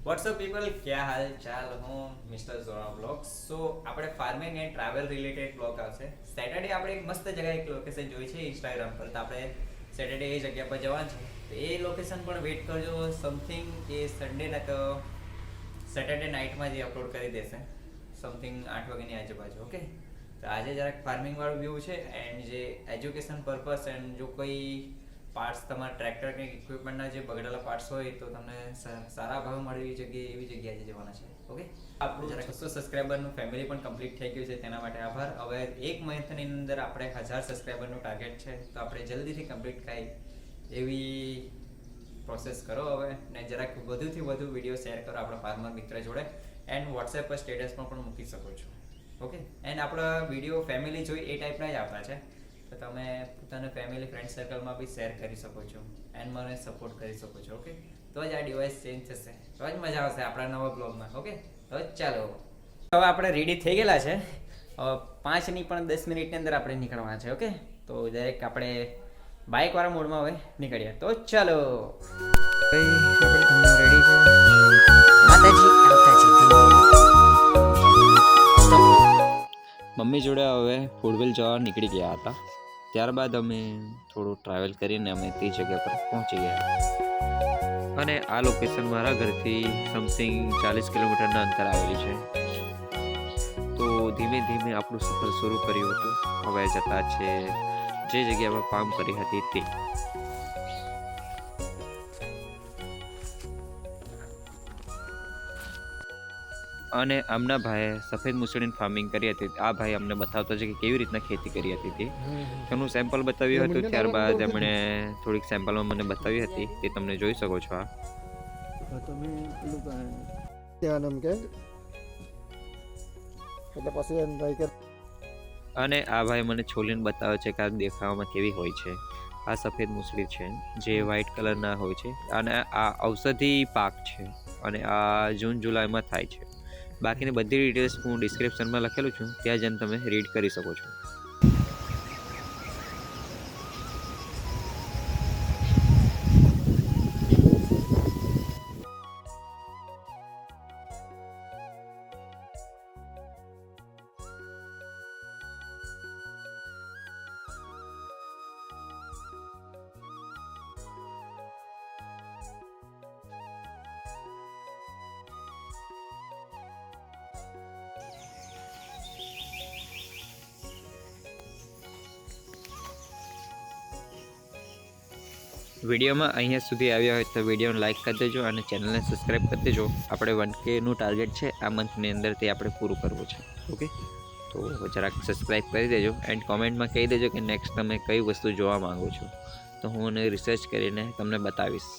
WhatsApp people, क्या हाल चाल? હું મિસ્ટર ઝોરા બ્લોગ્સ. સો આપણે farming and travel related blog આવશે. સેટરડે આપણે એક મસ્ત જગ્યાએ એક લોકેશન જોઈ છે ઇન્સ્ટાગ્રામ પર, તો આપણે સેટરડે એ જગ્યા પર જવાનું છે. તો એ લોકેશન પણ વેઇટ કરજો. સમથિંગ એ સન્ડેના તો સેટરડે નાઇટમાં જે અપલોડ કરી દેશે, સમથિંગ 8 વાગ્યાની આજુબાજુ. ઓકે, તો આજે જરાક ફાર્મિંગ વાળું વ્યૂ છે એન્ડ જે એજ્યુકેશન પર્પસ એન્ડ જો કોઈ પાર્ટ્સ તમારા ટ્રેક્ટર કે ઇક્વિપમેન્ટના જે બગડેલા પાર્ટ્સ હોય તો તમને સારા ભાવ મળે એવી જગ્યાએ જવાના છે. ઓકે, આપણું જરા 600 સબસ્ક્રાઈબરનું ફેમિલી પણ કમ્પ્લીટ થઈ ગયું છે, તેના માટે આભાર. હવે એક મહિનાની અંદર આપણે 1000 સબસ્ક્રાઈબરનું ટાર્ગેટ છે, તો આપણે જલ્દીથી કમ્પ્લીટ થાય એવી પ્રોસેસ કરો હવે, ને જરાક વધુથી વધુ વિડીયો શેર કરો આપણા ફાર્મર મિત્ર જોડે એન્ડ વોટ્સએપ પર સ્ટેટસમાં પણ મૂકી શકો છો. ઓકે, એન્ડ આપણા વિડીયો ફેમિલી જોઈ એ ટાઈપના જ આપણા છે, તો તમે પોતાના ફેમિલી ફ્રેન્ડ સર્કલમાં બી શેર કરી શકો છો એન્ડ મને સપોર્ટ કરી શકો છો. ઓકે, તો જ આ ડિવાઇસ ચેન્જ થશે, તો જ મજા આવશે આપણા નવા બ્લોગમાં. ઓકે, તો ચાલો હવે આપણે રેડી થઈ ગયેલા છે. 5 ની પણ 10 મિનિટની અંદર આપણે નીકળવાના છે. ઓકે, તો ડાયરેક્ટ આપણે બાઇકવાળા મોડમાં હવે નીકળીએ. તો ચાલો, આપણે રેડી છે. માતાજી આવતા છે. મમ્મી જોડે હવે ફૂડવેલ જવા નીકળી ગયા હતા. ત્યારબાદ અમે થોડું ટ્રાવેલ કરીને અમે તે જગ્યા પર પહોંચી ગયા, અને આ લોકેશન મારા ઘરથી સમથિંગ 40 કિલોમીટરના અંતર આવેલી છે. તો ધીમે ધીમે આપણું સફર શરૂ કર્યું હતું. હવે જતા છે જે જગ્યામાં પામ કરી હતી તે. અને આમના ભાઈએ સફેદ મૂસળીની ફાર્મિંગ કરી હતી. આ ભાઈ અમને બતાવતો છે કે કેવી રીતના ખેતી કરી હતી તે. તેનું સેમ્પલ બતાવ્યું હતું. ત્યારબાદ એમણે થોડીક સેમ્પલમાં મને બતાવી હતી, તે તમને જોઈ શકો છો. તમે પેલું ત્યાં નામ કે એટલે પછી એમ ટ્રાય કર. અને આ ભાઈ મને છોલીને બતાવે છે કે આ દેખાવામાં કેવી હોય છે. આ સફેદ મૂસળી છે જે વ્હાઇટ કલરના હોય છે, અને આ ઔષધિ પાક છે, અને આ જૂન જુલાઈમાં થાય છે. બાકીની બધી ડિટેલ્સ હું ડિસ્ક્રિપ્શનમાં લખેલું છું, ત્યાં જઈને તમે રીડ કરી શકો છો. વિડીયોમાં અહીંયા સુધી આવ્યા હોય તો વિડીયોને લાઇક કરી દેજો અને ચેનલને સબસ્ક્રાઈબ કરી દેજો. આપણે 1Kનું ટાર્ગેટ છે આ મંથની અંદર, તે આપણે પૂરું કરવું છે. ઓકે, તો જરાક સબસ્ક્રાઈબ કરી દેજો એન્ડ કોમેન્ટમાં કહી દેજો કે નેક્સ્ટ તમે કઈ વસ્તુ જોવા માંગો છો, તો હું એને રિસર્ચ કરીને તમને બતાવીશ.